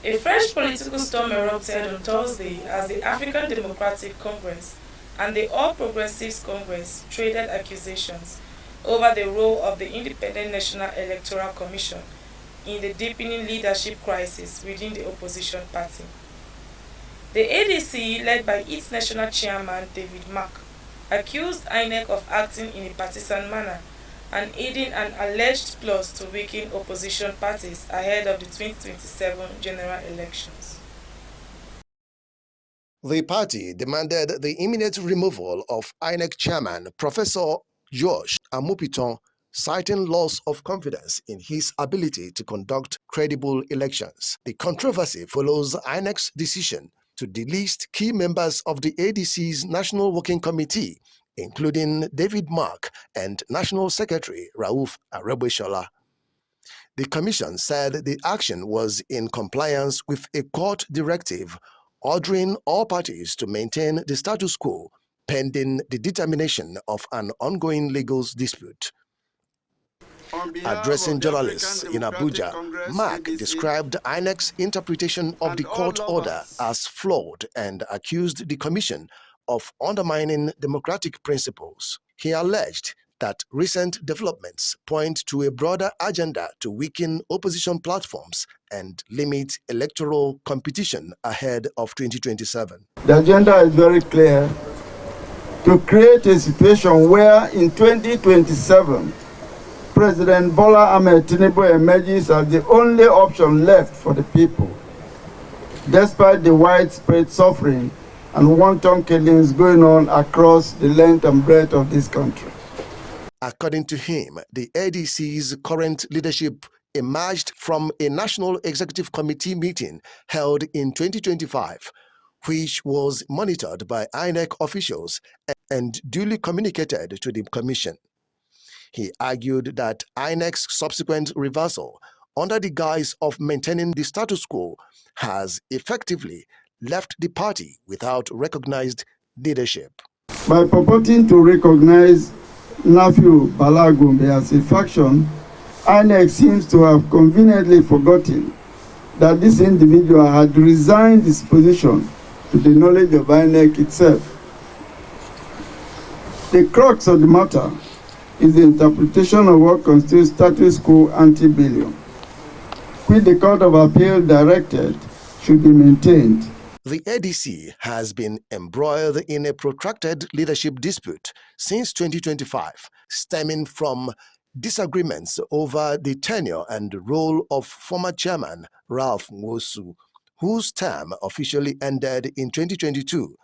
A fresh political storm erupted on Thursday as the African Democratic Congress and the All Progressives Congress traded accusations over the role of the Independent National Electoral Commission in the deepening leadership crisis within the opposition party. The ADC, led by its national chairman David Mark, accused Inec of acting in a partisan manner and aiding an alleged plot to weaken opposition parties ahead of the 2027 general elections. The party demanded the imminent removal of Inec chairman Professor George Amupiton, citing loss of confidence in his ability to conduct credible elections. The controversy follows Inec's decision to delist key members of the ADC's National Working Committee, including David Mark and National Secretary Rauf Aregbesola. The commission said the action was in compliance with a court directive ordering all parties to maintain the status quo pending the determination of an ongoing legal dispute. Addressing journalists in Abuja, Mark described INEC's interpretation of the court order as flawed and accused the commission of undermining democratic principles. He alleged that recent developments point to a broader agenda to weaken opposition platforms and limit electoral competition ahead of 2027. The agenda is very clear: to create a situation where in 2027, President Bola Ahmed Tinubu emerges as the only option left for the people, despite the widespread suffering and wanton killings going on across the length and breadth of this country. According to him, the ADC's current leadership emerged from a National Executive Committee meeting held in 2025, which was monitored by INEC officials and duly communicated to the Commission. He argued that INEC's subsequent reversal, under the guise of maintaining the status quo, has effectively left the party without recognized leadership. By purporting to recognize Nafiu Balagumbe as a faction, INEC seems to have conveniently forgotten that this individual had resigned his position to the knowledge of INEC itself. The crux of the matter is the interpretation of what constitutes status quo ante bellum, which the Court of Appeal directed should be maintained. The ADC has been embroiled in a protracted leadership dispute since 2025, stemming from disagreements over the tenure and role of former chairman Ralph Nwosu, whose term officially ended in 2022,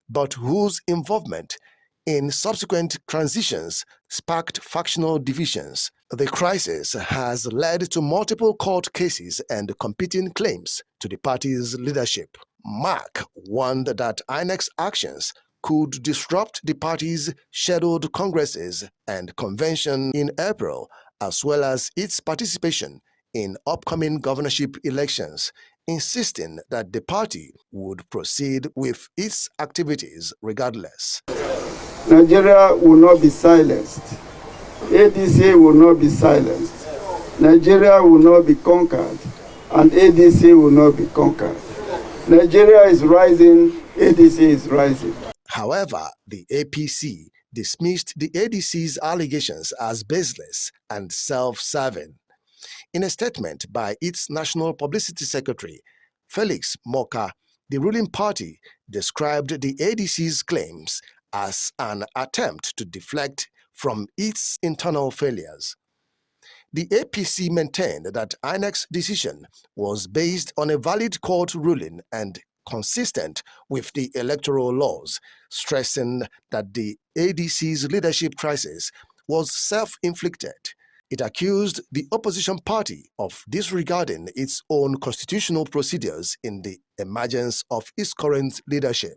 but whose involvement in subsequent transitions sparked factional divisions. The crisis has led to multiple court cases and competing claims to the party's leadership. Mark warned that INEC's actions could disrupt the party's scheduled congresses and convention in April, as well as its participation in upcoming governorship elections, insisting that the party would proceed with its activities regardless. Nigeria will not be silenced. ADC will not be silenced. Nigeria will not be conquered, and ADC will not be conquered. Nigeria is rising, ADC is rising. However, the APC dismissed the ADC's allegations as baseless and self-serving. In a statement by its National Publicity Secretary, Felix Moka, the ruling party described the ADC's claims as an attempt to deflect from its internal failures. The APC maintained that INEC's decision was based on a valid court ruling and consistent with the electoral laws, stressing that the ADC's leadership crisis was self-inflicted. It accused the opposition party of disregarding its own constitutional procedures in the emergence of its current leadership.